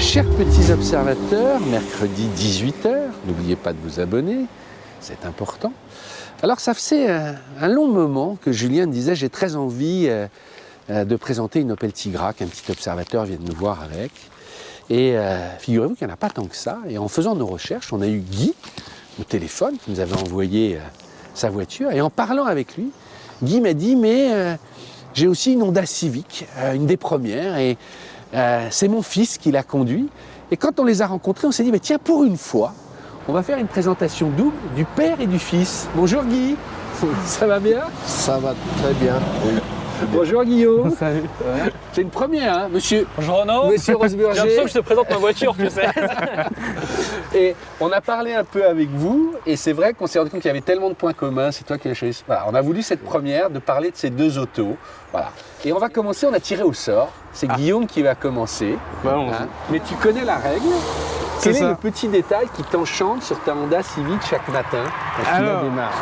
Chers petits observateurs, mercredi 18 h, n'oubliez pas de vous abonner, c'est important. Alors ça faisait un long moment que Julien me disait j'ai très envie de présenter une Opel Tigra qu'un petit observateur vient de nous voir avec. Et figurez-vous qu'il n'y en a pas tant que ça. Et en faisant nos recherches, on a eu Guy au téléphone qui nous avait envoyé sa voiture. Et en parlant avec lui, Guy m'a dit mais j'ai aussi une Honda Civic, une des premières. Et c'est mon fils qui l'a conduit. Et quand on les a rencontrés, on s'est dit, bah, tiens, pour une fois, on va faire une présentation double du père et du fils. Bonjour Guy, ça va bien? Ça va très bien, oui. Bonjour Guillaume. Salut. Ouais. C'est une première, hein, monsieur. Bonjour Renaud. Monsieur Rosberger. J'ai l'impression que je te présente ma voiture, tu sais. Et on a parlé un peu avec vous, et c'est vrai qu'on s'est rendu compte qu'il y avait tellement de points communs, c'est toi qui l'as choisi. Voilà, on a voulu cette première de parler de ces deux autos. Voilà. Et on va commencer, on a tiré au sort. C'est Guillaume qui va commencer. Bah, Hein. Mais tu connais la règle. Quel est le petit détail qui t'enchante sur ta Honda Civic chaque matin quand tu la démarres?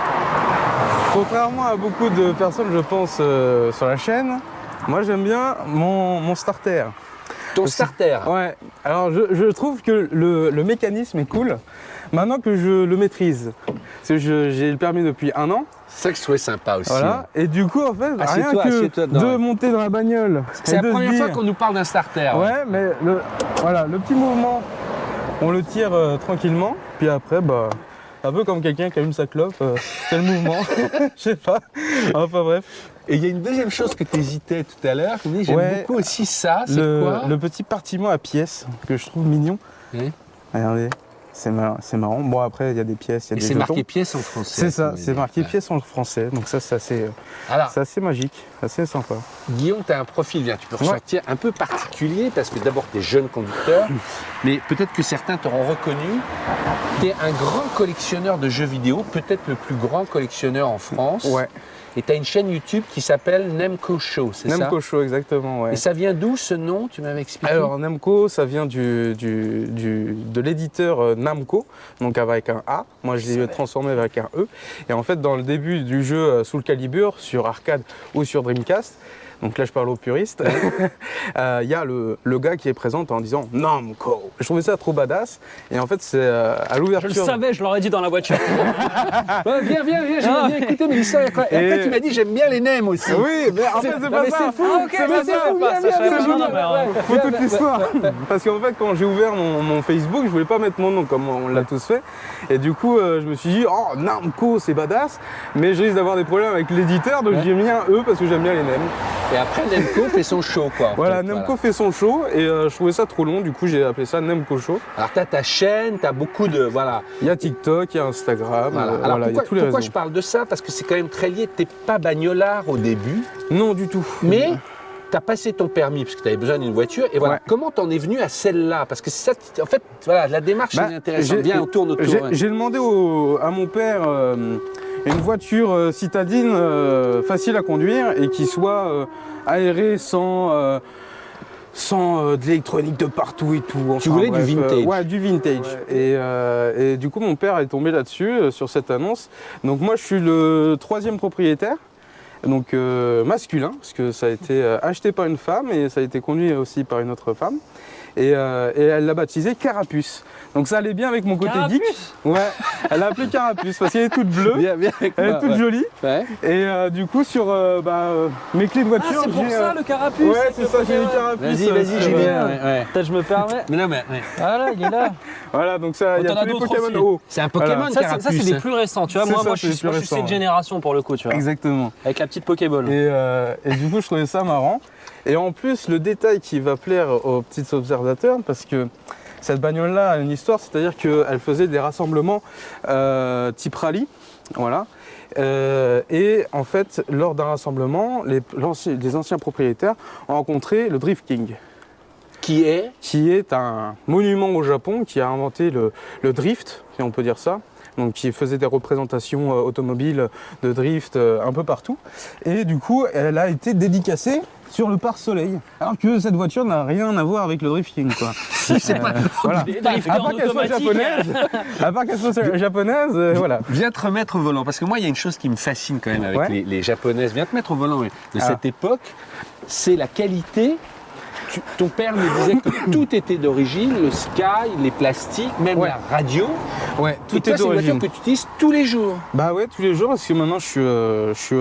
Contrairement à beaucoup de personnes, je pense, sur la chaîne, moi j'aime bien mon starter. Ton starter. Ouais, alors je trouve que le mécanisme est cool, maintenant que je le maîtrise. Parce que j'ai le permis depuis 1 an. C'est ça que je trouvais sympa aussi. Voilà. Et du coup, en fait, Assieds-toi, rien assieds-toi que dedans. de monter dans la bagnole. C'est la première fois qu'on nous parle d'un starter. Ouais, mais le petit mouvement, on le tire tranquillement, puis après, bah, un peu comme quelqu'un qui allume sa clope, c'est le mouvement, je sais pas, enfin bref. Et il y a une deuxième chose que tu hésitais tout à l'heure, tu me dis j'aime beaucoup aussi ça, c'est quoi? Le petit partiment à pièces que je trouve mignon. Oui. Regardez, c'est marrant. Bon, après, il y a des pièces, il y a des c'est jetons. marqué pièces en français. C'est ça, c'est marqué pièces en français, donc ça c'est assez magique, assez sympa. Guillaume, tu as un profil, tu peux ressortir un peu particulier parce que d'abord tu es jeune conducteur, mais peut-être que certains t'auront reconnu. Tu es un grand collectionneur de jeux vidéo, peut-être le plus grand collectionneur en France. Ouais. Et tu as une chaîne YouTube qui s'appelle Nemco Show, c'est ça? Nemco Show, exactement, ouais. Et ça vient d'où ce nom, tu m'avais expliqué? Alors Nemco, ça vient de l'éditeur Namco, donc avec un A. Moi je l'ai transformé avec un E. Et en fait dans le début du jeu Soul Calibur sur arcade ou sur Dreamcast, donc là je parle aux puristes, il y a le gars qui est présent en disant Namco. Je trouvais ça trop badass. Et en fait c'est à l'ouverture. Je le savais, je l'aurais dit dans la voiture. Ouais, viens, j'ai bien écouté mais l'histoire. Et après tu m'as dit j'aime bien les nems aussi. Oui, mais en fait c'est pas ça. C'est fou, Ah, ok, c'est pas ça. Faut toute l'histoire. Parce qu'en fait, quand j'ai ouvert mon Facebook, je voulais pas mettre mon nom comme on l'a tous fait. Et du coup, je me suis dit, oh, Namco, c'est badass. Mais je risque d'avoir des problèmes avec l'éditeur, donc j'ai mis un E parce que j'aime bien les nems. Et après, Nemco fait son show, quoi. Voilà, Nemco fait son show et je trouvais ça trop long. Du coup, j'ai appelé ça Nemco Show. Alors, tu as ta chaîne, tu as beaucoup de. Voilà. Il y a TikTok, il y a Instagram. Alors, il y a tous les pourquoi réseaux. je parle de ça? Parce que c'est quand même très lié. Tu n'es pas bagnolard au début. Non, du tout. Mais tu as passé ton permis parce que tu avais besoin d'une voiture. Et voilà, Ouais. comment t'en es venu à celle-là? Parce que ça, en fait, voilà, la démarche est intéressante. Viens, on tourne autour. J'ai demandé à mon père une voiture citadine facile à conduire et qui soit aérée sans de l'électronique de partout et tout. Enfin, Tu voulais bref, du vintage. Ouais, du vintage. Et du coup, mon père est tombé là-dessus, sur cette annonce. Donc moi, je suis le 3e propriétaire. Donc masculin, parce que ça a été acheté par une femme et ça a été conduit aussi par une autre femme. Et elle l'a baptisé Carapuce. Donc ça allait bien avec mon côté geek. Ouais, elle l'a appelé Carapuce parce qu'elle est toute bleue, Viens avec elle moi, est toute jolie. Ouais. Et du coup sur mes clés de Ah, voiture, c'est pour ça le carapuce. ouais, c'est ça, j'ai mis Carapuce. Vas-y, Julien. Ouais. Peut-être je me permets. Mais non, mais. Ouais. Voilà, il est là. Voilà, donc ça, il y T'en a as tous les d'autres Pokémon aussi. haut. C'est un Pokémon, Voilà. Carapuce. Ça, c'est les plus récents, tu vois. C'est Moi, ça, moi, c'est je les plus suis cette récents, génération pour le coup, tu vois. Exactement. Avec la petite Pokéball. Et du coup, je trouvais ça marrant. Et en plus, le détail qui va plaire aux petits observateurs, parce que cette bagnole-là a une histoire, c'est-à-dire qu'elle faisait des rassemblements type rallye, voilà. Et en fait, lors d'un rassemblement, les anciens propriétaires ont rencontré le Drift King. Qui est un monument au Japon qui a inventé le drift, si on peut dire ça. Donc qui faisait des représentations automobiles de drift un peu partout. Et du coup, elle a été dédicacée sur le pare-soleil. Alors que cette voiture n'a rien à voir avec le drifting, quoi. c'est pas. Voilà. Des drifters À part qu'elle soit automatiques. japonaise, voilà. Viens te remettre au volant, parce que moi, il y a une chose qui me fascine quand même avec Ouais. les japonaises. Viens te mettre au volant de cette époque, c'est la qualité ton père me disait que tout était d'origine, le Sky, les plastiques, même Ouais. la radio. Ouais, Et tout toi, est c'est une voiture d'origine. que tu utilises tous les jours. Bah ouais, tous les jours, parce que maintenant je suis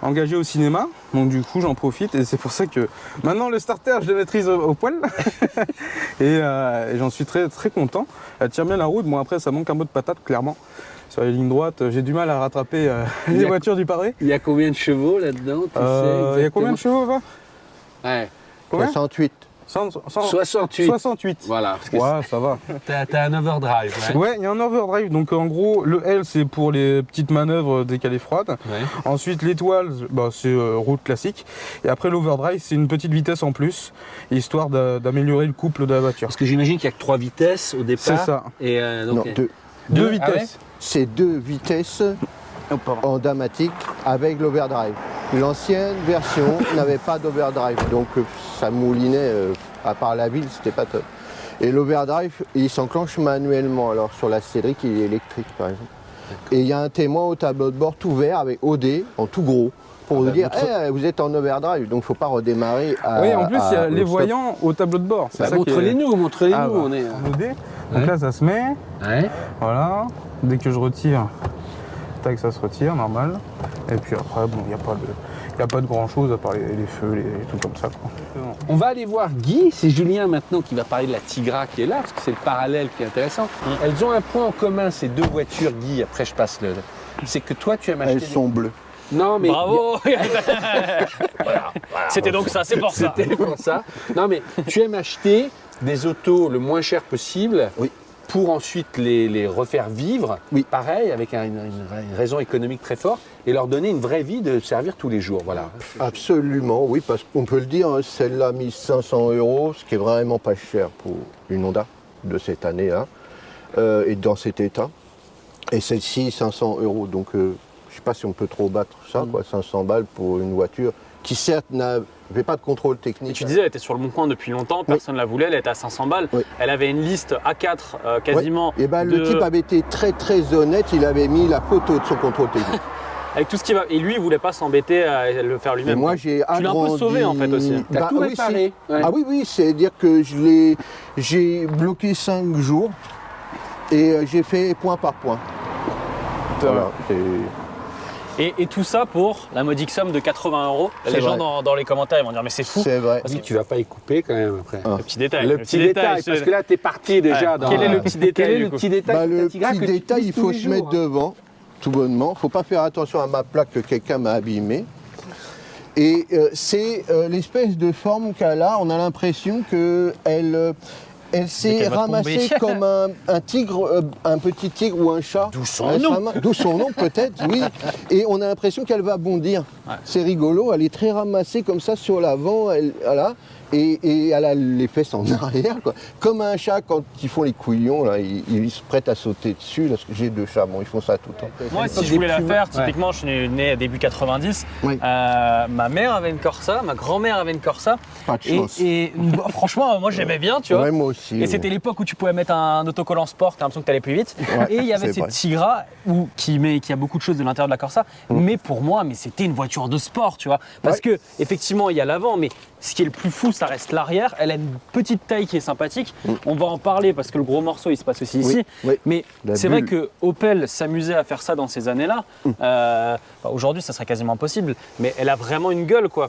engagé au cinéma, donc du coup j'en profite et c'est pour ça que maintenant le starter je le maîtrise au poil et j'en suis très très content. Elle tient bien la route, bon après ça manque un peu de patate clairement. Sur les lignes droites, j'ai du mal à rattraper Il y les a- voitures du pavé. Il y a combien de chevaux là-dedans tu sais Il y a combien de chevaux va Ouais. Combien 68. 68. 68. Voilà. Parce que Ouais, ça va. t'as un overdrive. Ouais, il y a un overdrive. Donc en gros, le L c'est pour les petites manœuvres décalées froides. Ouais. Ensuite, l'étoile, bah, c'est route classique. Et après, l'overdrive, c'est une petite vitesse en plus, histoire d'améliorer le couple de la voiture. Parce que j'imagine qu'il n'y a que 3 vitesses au départ. C'est ça. Et donc, Non, deux. Deux Ah ouais vitesses. C'est 2 vitesses Oh, pardon. en Damatic avec l'overdrive. L'ancienne version n'avait pas d'overdrive, donc ça moulinait, à part la ville, c'était pas top. Et l'overdrive, il s'enclenche manuellement. Alors sur la Cédric, il est électrique par exemple. Et il y a un témoin au tableau de bord tout vert avec OD en tout gros pour vous dire montre- Eh, vous êtes en overdrive, donc il ne faut pas redémarrer à. Oui, en plus, il y a au les stop. voyants au tableau de bord. bah, ça qui est- montre-les-nous, montre-les-nous. Ah, bah, on est... en OD. Donc Ouais. là, ça se met. Ouais. Voilà. Dès que je retire, tac, ça se retire, normal. Et puis après, bon, il n'y a pas de grand chose à part les feux, les trucs comme ça, quoi. On va aller voir Guy, c'est Julien maintenant qui va parler de la Tigra qui est là, parce que c'est le parallèle qui est intéressant. Elles ont un point en commun, ces deux voitures, Guy, après je passe le... C'est que toi tu aimes acheter... Elles sont bleues. Non mais... Bravo. C'était donc ça, c'est pour ça. C'était pour ça. Non mais tu aimes acheter des autos le moins cher possible Oui. pour ensuite les refaire vivre, Oui. pareil, avec une raison économique très forte, et leur donner une vraie vie de servir tous les jours. Voilà. Absolument, oui, parce qu'on peut le dire, hein, celle-là 1500 €, ce qui est vraiment pas cher pour une Honda de cette année-là, et dans cet état. Et celle-ci, 500 €. Donc, je ne sais pas si on peut trop battre ça, quoi, 500 balles pour une voiture qui, certes, n'avait pas de contrôle Et technique. tu disais, elle était sur le bon coin depuis longtemps, personne ne la voulait, elle était à 500 balles. Oui. Elle avait une liste A4 quasiment. Et ben, le de- type avait été très, très honnête. Il avait mis la photo de son contrôle technique. Avec tout ce qui va. Et lui, il voulait pas s'embêter à le faire Et lui-même. moi, j'ai Tu l'as un peu agrandi- sauvé, en fait, aussi. T'as tout oui, réparé. si. Ouais. Ah oui, oui, c'est-à-dire que j'ai bloqué 5 jours et j'ai fait point par point. Voilà, Et tout ça pour la modique somme de 80 €. C'est Les gens vrai. dans les commentaires ils vont dire mais c'est fou. c'est vrai. Dis, tu vas pas y couper quand même après. Ah. Le petit détail. Le petit détail, parce que là, tu es parti déjà Ouais. dans... Quel est le petit détail, Quel est du le coup petit détail Bah, de le ta Tigra petit que tu détail, il utilises tous faut les se mettre jours, hein. devant, tout bonnement. Il ne faut pas faire attention à ma plaque que quelqu'un m'a abîmée. Et c'est l'espèce de forme qu'elle a. On a l'impression qu'elle s'est qu'elle va ramassée tomber. comme un tigre, un petit tigre ou un chat. D'où son nom. D'où son nom peut-être, oui. Et on a l'impression qu'elle va bondir. C'est rigolo, elle est très ramassée comme ça sur l'avant, voilà. Et elle a les fesses en arrière, quoi. Comme un chat quand ils font les couillons, là, ils se prêtent à sauter dessus. Parce que j'ai 2 chats, bon, ils font ça tout le temps. Moi, si je voulais la faire, typiquement, je suis né début 90. Oui. Ma mère avait une Corsa, ma grand-mère avait une Corsa. Pas de chance. Bah, franchement, moi j'aimais bien, tu vois. Ouais, moi aussi. Et c'était l'époque où tu pouvais mettre un autocollant sport, t'as l'impression que t'allais plus vite. Ouais, Et il y avait c'est cette vrai. Tigra qui a beaucoup de choses de l'intérieur de la Corsa. Mais pour moi, c'était une voiture de sport, tu vois. Parce que effectivement, il y a l'avant, mais ce qui est le plus fou, ça reste l'arrière. Elle a une petite taille qui est sympathique. On va en parler parce que le gros morceau, il se passe aussi ici. oui. Mais La c'est vrai bulle. que Opel s'amusait à faire ça dans ces années-là. Aujourd'hui, ça serait quasiment impossible. Mais elle a vraiment une gueule, quoi.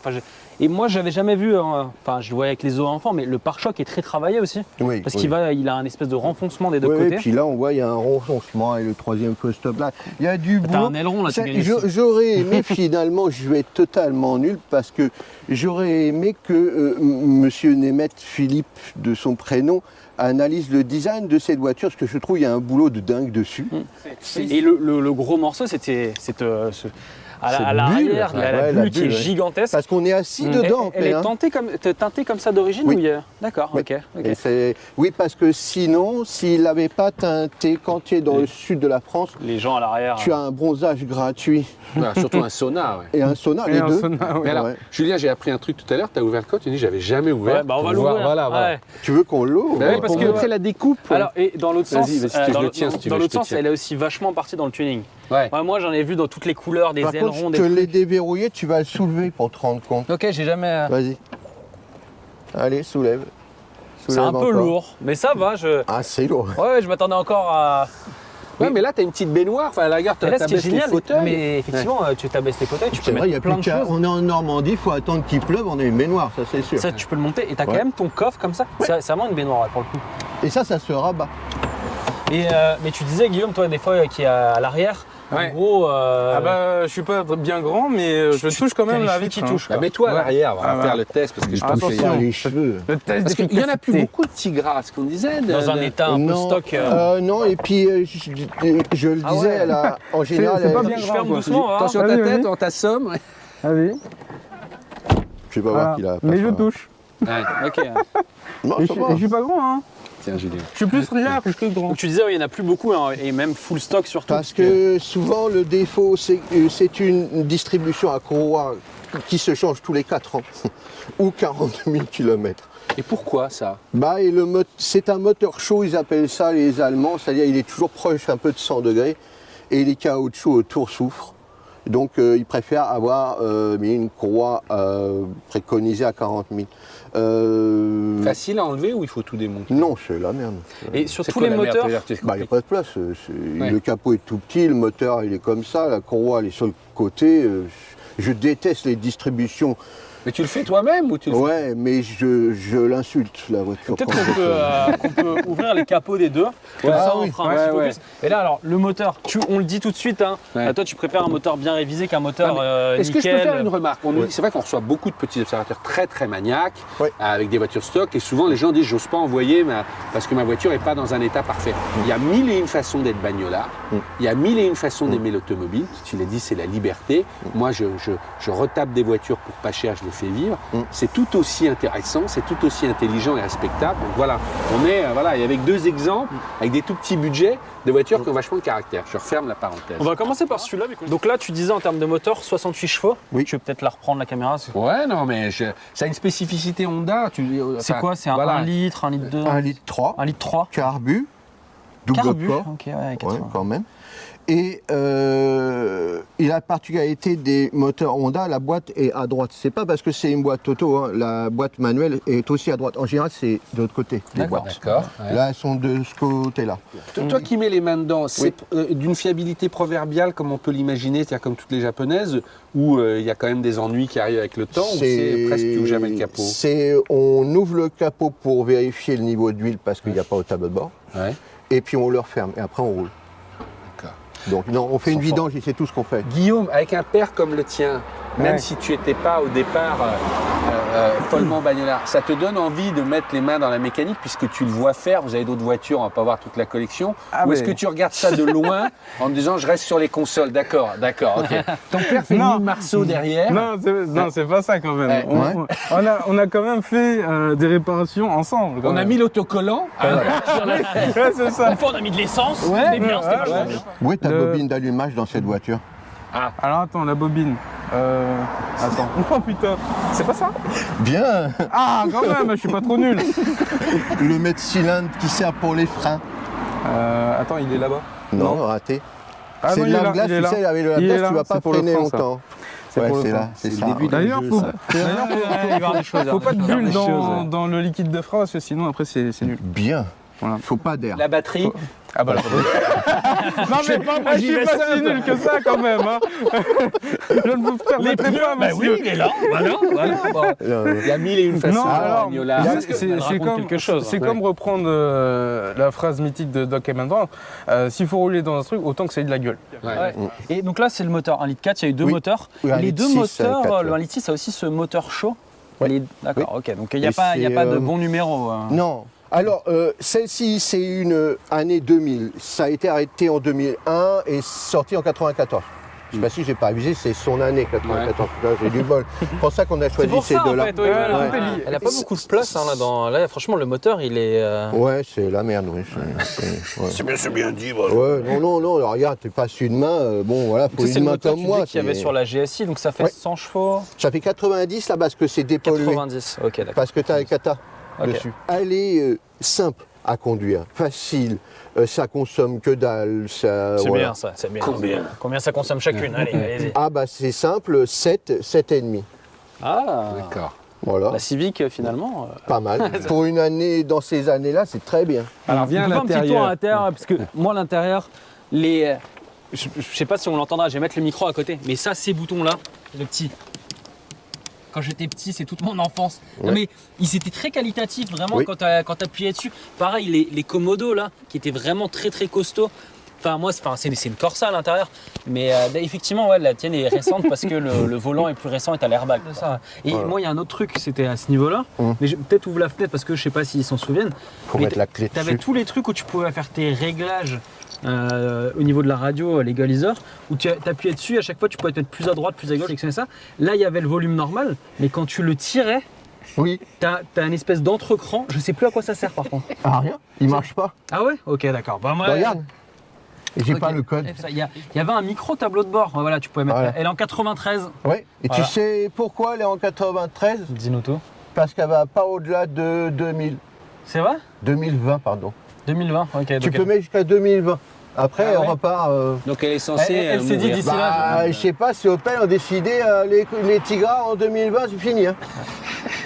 Et moi, j'avais jamais vu, enfin, je le voyais avec les autres enfants, mais le pare-choc est très travaillé aussi. Oui, Parce oui. qu'il a un espèce de renfoncement des deux Ouais, côtés. et puis là, on voit, il y a un renfoncement et le troisième post-stop là. Il y a du boulot. T'as un aileron là, tu Ça, gagnes aussi. J'aurais aimé, finalement, je vais être totalement nul parce que j'aurais aimé que Monsieur Nemeth, Philippe de son prénom, analyse le design de cette voiture parce que je trouve qu'il y a un boulot de dingue dessus. Et le gros morceau, c'était à l'arrière, bulle. la Ouais, bulle la qui est bulle, ouais. gigantesque. Parce qu'on est assis dedans. Elle est hein. teintée comme ça d'origine Oui. ou il y a... D'accord, Oui. ok. Et oui, parce que sinon, s'il n'avait pas teinté, quand tu es dans le sud de la France, Les gens à l'arrière. tu as un bronzage gratuit Voilà, surtout un sauna. Ouais. et un sauna, Et les un deux. sauna, oui. Mais alors, Ouais. Julien, j'ai appris un truc tout à l'heure. Tu as ouvert le code, tu dis j'avais jamais ouvert. Ouais, bah on va Pour voir, l'ouvrir. Voilà, voilà. Ouais. Tu veux qu'on l'ouvre Bah oui, parce pour que- montrer la découpe. Alors, et dans l'autre sens, Vas-y, vas-y, je le tiens, si tu dans veux, l'autre je te sens, tiens. elle est aussi vachement partie dans le tuning. Ouais. Ouais, moi, j'en ai vu dans toutes les couleurs, des Par contre, ailerons, je des te l'ai déverrouillé, tu vas le soulever pour te rendre compte. Ok, j'ai jamais. Vas-y. Allez, soulève. C'est un peu lourd, mais ça va. Ah, c'est lourd. Ouais, je m'attendais encore à. Ouais, mais là, t'as une petite baignoire. Enfin, à la gare, Et là, ce qui est t'abaisses les génial, fauteuils. mais effectivement, tu t'abaisses les fauteuils, tu peux C'est vrai, il n'y a mettre plus plein de qu'à. choses. On est en Normandie, il faut attendre qu'il pleuve, on a une baignoire, ça c'est sûr. Ça, tu peux le monter. Et t'as quand Ouais. même ton coffre comme ça. C'est vraiment une baignoire, là, pour le coup. Et ça se rabat. Et, mais tu disais, Guillaume, toi, des fois, qui est à l'arrière, Ouais. en gros. Ah bah, je suis pas bien grand, mais je touche quand même la vitre. qui touche. Bah, mets-toi à Ouais. l'arrière, on va Ah, faire ouais. le test parce que je Ah, pense que attention. Les cheveux. Le test parce qu'il n'y en a plus d'efficacité. beaucoup de petits gras, ce qu'on disait. Dans un état un peu Non, stock. non, et puis je le Ah disais, ouais. elle a, en général, c'est pas elle- bien je grand, ferme quoi. doucement, hein. Attention à ta Vas-y, tête, vas-y. on t'assomme. Ouais. Allez. tu vas voir qu'il a. Mais pas je faim. touche. Ok. Non, Et ça je va. suis pas grand, hein. Tiens, Julien. Je suis plus large que grand. Donc tu disais, il n'y en a plus beaucoup, hein, et même full stock surtout. Parce que souvent, le défaut, c'est que c'est une distribution à courroie qui se change tous les 4 ans ou 40 000 km. Et pourquoi ça? Bah, et c'est un moteur chaud, ils appellent ça les Allemands, c'est-à-dire il est toujours proche un peu de 100 degrés et les caoutchoucs autour souffrent. Donc ils préfèrent avoir mis une courroie préconisée à 40 000. Facile à enlever ou il faut tout démonter? Non, c'est la merde. Et sur C'est tous quoi les la merde? moteurs, C'est-à-dire que c'est Bah, il n'y a pas de place. Ouais. Le capot est tout petit, le moteur il est comme ça, la courroie elle est sur le côté. Je déteste les distributions. Mais tu le fais toi-même ou tu le fais? Ouais, mais je l'insulte la voiture. peut-être quand je fais. qu'on peut ouvrir les capots des deux. Comme Ouais. ça, Ah on oui. fera un Ouais, petit ouais. focus. Et là, alors, le moteur, on le dit tout de suite, hein. Ouais. Toi, tu préfères un moteur bien révisé qu'un moteur Est-ce que je peux nickel. faire une remarque? Ouais. C'est vrai qu'on reçoit beaucoup de petits observateurs très très maniaques Ouais. avec des voitures stock et souvent les gens disent j'ose pas envoyer parce que ma voiture n'est pas dans un état parfait. Il y a mille et une façons d'être bagnolard, il y a mille et une façons d'aimer l'automobile. Tu l'as dit, c'est la liberté. Moi je retape des voitures pour pas cher, je les fais vivre. C'est tout aussi intéressant, c'est tout aussi intelligent et respectable. Donc voilà, on est voilà, et avec deux exemples, avec des tout petits budgets, de voitures qui ont vachement de caractère. Je referme la parenthèse. On va commencer par celui-là. Donc là, tu disais en termes de moteur, 68 chevaux. Oui. Tu veux peut-être la reprendre la caméra. Ouais, non, mais ça a une spécificité Honda. C'est enfin, quoi? C'est un voilà. 1 litre, 1 litre 2 1 litre 3, 1 litre 3 carbu, double Carbu. port. Ok, ouais, Ouais, 80. quand même. Et il a la particularité des moteurs Honda, la boîte est à droite. C'est pas parce que c'est une boîte auto, hein, la boîte manuelle est aussi à droite. En général, c'est de l'autre côté, les boîtes. D'accord. Ouais. Là, elles sont de ce côté-là. Toi qui mets les mains dedans, c'est d'une fiabilité proverbiale comme on peut l'imaginer, c'est-à-dire comme toutes les japonaises, où il y a quand même des ennuis qui arrivent avec le temps, ou c'est presque tout ou jamais le capot? On ouvre le capot pour vérifier le niveau d'huile parce qu'il n'y a pas au tableau de bord. Ouais. Et puis on le referme et après on roule. D'accord. Donc non, on fait une Sans vidange et c'est tout ce qu'on fait. Guillaume, avec un père comme le tien, même Ouais. si tu n'étais pas au départ follement bagnolard, ça te donne envie de mettre les mains dans la mécanique puisque tu le vois faire, vous avez d'autres voitures, on va pas voir toute la collection, Ah ou est-ce mais- que tu regardes ça de loin en te disant je reste sur les consoles, d'accord, ok. Ton père fait Non. une marceau derrière. Non, c'est pas ça quand même. Ouais. Ouais. On a quand même fait des réparations ensemble. quand On a même. mis l'autocollant. Ouais, c'est ça. Une fois, on a mis de l'essence. C'était bien, c'était vachement bien. Où est ta Le- bobine d'allumage dans cette voiture? Alors attends, la bobine. Attends. Oh putain, c'est pas ça? Bien. Ah, quand même, je suis pas trop nul. Le mètre cylindre qui sert pour les freins. Attends, il est là-bas. Non, raté. Ah c'est non, de il est la là, glace, il est tu là. sais, avec de la Il est glace, là, tu vas c'est pas pour le freiner frein, ça. longtemps. C'est Ouais, pour le c'est frein. là, c'est C'est le ça. début. D'ailleurs, jeu, faut, ça. d'ailleurs, Il va y avoir des choses. faut pas de Il va y avoir bulles des choses. dans le liquide de frein parce que sinon après c'est nul. Bien. Voilà. Faut pas d'air. La batterie. Ah bah là. Non mais je suis pas si nul que ça quand même. Hein. Je ne vous permettrai pas, Bah oui, monsieur. il est là. Voilà. Bon, il y a mille et une façons. Non, alors, bagnolard. Elle raconte quelque chose. C'est comme reprendre la phrase mythique de Doc Emmendorf. S'il faut rouler dans un truc, autant que ça ait de la gueule. Ouais. Ouais. Et donc là, c'est le moteur 1 litre 4, il y a eu deux Oui. moteurs. Oui, un Les litre deux 6, moteurs, 4, le ouais. 1 litre 6, ça a aussi ce moteur chaud. Oui. D'accord, ok. Donc il n'y a Et pas, c'est, de bon numéro. Non. Alors, celle-ci, c'est une année 2000. Ça a été arrêté en 2001 et sorti en 94. Je sais pas si j'ai pas abusé, c'est son année 94. Là, j'ai du bol. C'est pour ça qu'on a C'est choisi pour ces ça en deux-là. fait. Oui, voilà. tout est lié. Elle a pas beaucoup de place hein, là. Franchement, le moteur, il est. Ouais, c'est la merde, oui. Ouais. C'est bien dit, voilà. Ouais, non, alors, regarde, t'es pas une main, bon voilà, faut Ça, c'est une le main moteur comme tu moi. disais qu'il y avait c'est- sur la GSI, donc ça fait Ouais. 100 chevaux. Ça fait 90 là parce que c'est dépollué. 90, ok, d'accord. Parce que t'as un kata Ok. dessus. Elle est simple à conduire, facile, ça consomme que dalle. Ça, C'est voilà. bien ça, c'est bien. Combien ça consomme chacune Allez, allez-y. Ah bah c'est simple, 7, 7,5. Ah, D'accord. Voilà, La Civic, finalement. pas mal. Pour une année, dans ces années-là, c'est très bien. Alors viens à On peut faire un petit tour à l'intérieur. l'intérieur, parce que moi, à l'intérieur, je sais pas si on l'entendra, je vais mettre le micro à côté, mais ça, ces boutons-là, le petit. Quand j'étais petit, c'est toute mon enfance. Non, Ouais. mais ils étaient très qualitatifs, vraiment, Oui. quand t'appuyais dessus. Pareil, les Komodo, là, qui étaient vraiment très très costauds. Enfin, moi, c'est une Corsa à l'intérieur. Mais effectivement, ouais, la tienne est récente parce que le volant est plus récent et t'as l'airbag. Ça. Et Voilà. moi, il y a un autre truc, c'était à ce niveau-là. Mais peut-être ouvre la fenêtre parce que je sais pas s'ils s'en souviennent. Faut Mais mettre la clé T'avais dessus. tous les trucs où tu pouvais faire tes réglages au niveau de la radio, l'égaliseur, où tu appuyais dessus, à chaque fois tu pouvais te mettre plus à droite, plus à gauche, et ça. Là, il y avait le volume normal, mais quand tu le tirais, Oui. t'as une espèce d'entrecran. Je sais plus à quoi ça sert par contre. Ah, rien, il marche pas. Ah ouais. Ok, d'accord. Bah, moi, Regarde. Et j'ai ok. pas le code. Il y avait un micro tableau de bord. Voilà, tu pouvais mettre. Voilà. Elle est en 93. Ouais. Et Voilà. tu sais pourquoi elle est en 93? Dis-nous tout. Parce qu'elle va pas au-delà de 2000. C'est vrai 2020, pardon. 2020. Ok. Tu donc peux mettre jusqu'à 2020. Après, Ah ouais. on repart. Donc elle est censée. Elle s'est dit mourir. d'ici là. Bah, je sais pas si Opel ont décidé les Tigra en 2020, c'est fini. Hein.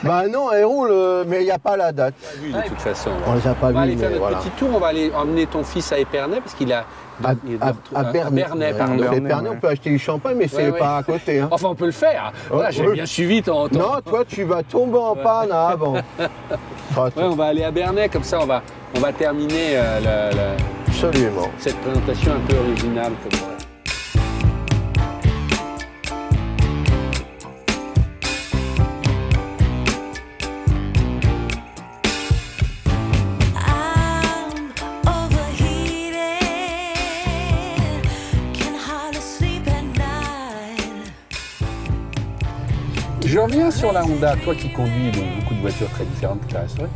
Bah non, elle roule, mais il n'y a pas la date. Pas vu, de toute façon. On les a pas On va vus, aller faire mais notre voilà. petit tour, on va aller emmener ton fils à Épernay parce qu'il a. il doit À Bernay. pardon. C'est Bernay, Bernay, ouais. on peut acheter du champagne, mais c'est Ouais, ouais. pas à côté. Hein. Enfin, on peut le faire. Voilà, j'ai oui. bien suivi ton. Non, toi, tu vas tomber en panne avant. Ouais, on va aller à Bernay, comme ça on va terminer Absolument. cette présentation un peu originale. Comme ça. I'm overheated, can hardly sleep at night. Je reviens sur la Honda, toi qui conduis donc, beaucoup de voitures très différentes que tu as restaurées.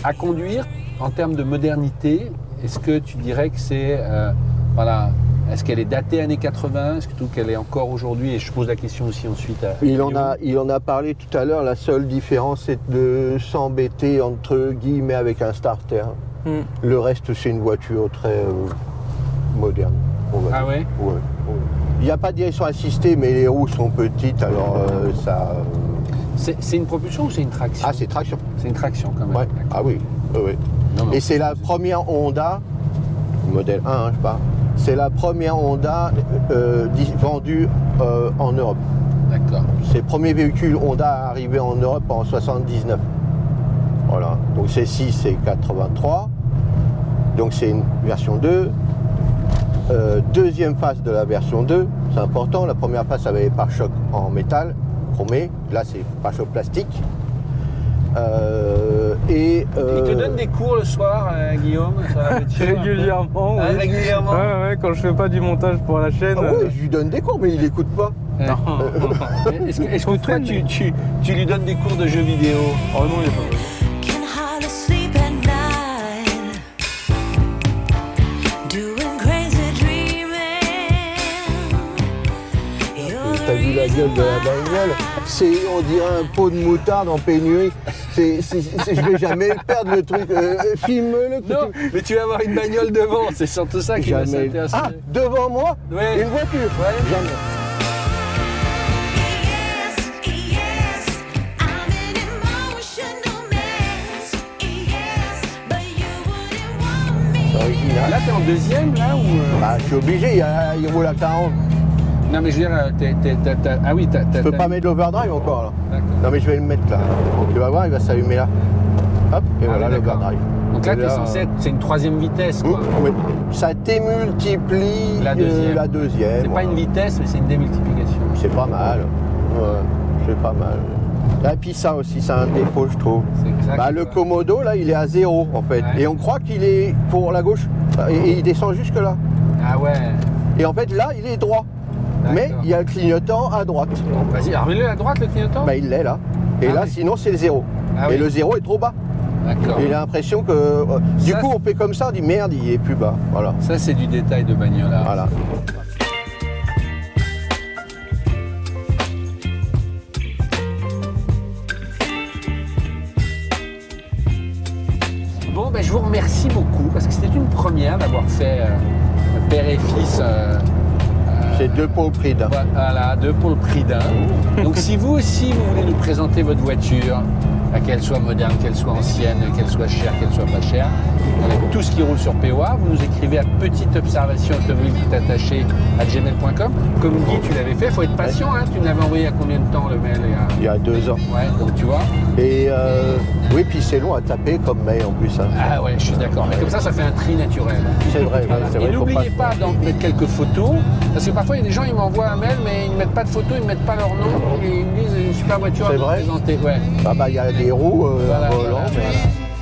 À conduire, en termes de modernité, est-ce que tu dirais que c'est. Voilà, est-ce qu'elle est datée années 80? Est-ce qu'elle est encore aujourd'hui? Et je pose la question aussi ensuite à. Il en a parlé tout à l'heure. La seule différence, c'est de s'embêter entre guillemets avec un starter. Le reste, c'est une voiture très moderne. on va Ah dire. ouais? Ouais, ouais. Il n'y a pas de direction assistée, mais les roues sont petites, alors ça. C'est une propulsion ou c'est une traction? Ah, c'est traction. C'est une traction quand même. Ouais. D'accord. Ah oui. Oui, oui. Non, non. Et c'est la première Honda, modèle 1, hein, je parle. C'est la première Honda vendue en Europe. D'accord. C'est le premier véhicule Honda arrivé en Europe en 79. Voilà. Donc celle-ci, c'est 83. Donc c'est une version 2. Deuxième face de la version 2, c'est important. La première face avait les pare-chocs en métal, chromé. Là, c'est pare-chocs plastique. Il te donne des cours le soir, Guillaume, sur la voiture? Régulièrement, Ah, oui. régulièrement. Ouais, quand je fais pas du montage pour la chaîne. Ah oui, je lui donne des cours, mais il n'écoute pas. Est-ce que toi, tu lui donnes des cours de jeux vidéo? Oh non, il est pas. Can hardly sleep at night. Doing crazy dreaming. You're T'as vu la gueule de la bagnole? On dirait un pot de moutarde en pénurie. Je vais jamais le perdre, le truc. Filme-le. que Non, tu- mais tu vas avoir une bagnole devant, c'est surtout ça qui va Jamais. s'intéresser. Ah, devant moi? Ouais. Une voiture? Ouais. Jamais. Yes, yes, I'm an emotional mess. Yes, but you wouldn't want me. C'est original. Là, t'es en deuxième, là, ou... Bah, je suis obligé, il roule à 40. Non, mais je veux dire, ah oui, Je peux pas mettre l'overdrive encore là. D'accord. Non mais je vais le mettre là. Donc tu vas voir, il va s'allumer là. Hop, et Ah voilà oui, d'accord. l'overdrive. Donc là, Et t'es censé être, c'est une troisième vitesse, quoi. Oui. Ça démultiplie La deuxième. la deuxième. C'est pas voilà. une vitesse, mais c'est une démultiplication. C'est pas mal. Ouais, c'est pas mal. Et puis ça aussi, c'est un défaut, je trouve. C'est exact. Bah, le Komodo, là, il est à 0 en fait. Ouais. Et on croit qu'il est pour la gauche. Et il descend jusque là. Ah ouais. Et en fait, là, il est droit. Mais D'accord. il y a le clignotant à droite. Vas-y, remets-le à droite, le clignotant. Bah, il l'est là. Et Ah là, oui. sinon, c'est le 0. Ah Et oui. le 0 est trop bas. D'accord. Et il a l'impression que. Du Ça, coup, on fait comme ça, on dit merde, il est plus bas. Voilà. Ça, c'est du détail de bagnolard. Voilà. Bon, ben, je vous remercie beaucoup parce que c'était une première d'avoir fait père et fils C'est 2 pour le prix d'un. Voilà, 2 pour le prix d'un. Donc si vous aussi, vous voulez nous présenter votre voiture, qu'elle soit moderne, qu'elle soit ancienne, qu'elle soit chère, qu'elle soit pas chère, avec tout ce qui roule sur POA, vous nous écrivez à petite observation automobile tout attaché à gmail.com. Comme Guy, tu l'avais fait, il faut être patient, hein. Tu l'avais envoyé à combien de temps le mail Il y a 2 ans. Ouais, donc tu vois. Et oui, puis c'est long à taper comme mail en plus. Hein. Ah ouais, je suis d'accord. Mais comme ça fait un tri naturel. C'est vrai, Voilà. c'est Et vrai. faut n'oubliez pas d'en mettre quelques photos, parce que parfois il y a des gens, ils m'envoient un mail, mais ils ne mettent pas de photos, ils ne mettent pas leur nom, et ils me disent une super voiture à C'est vous vrai présenter. Ouais. Ah bah il y a des roues, Voilà, un volant, voilà, mais voilà.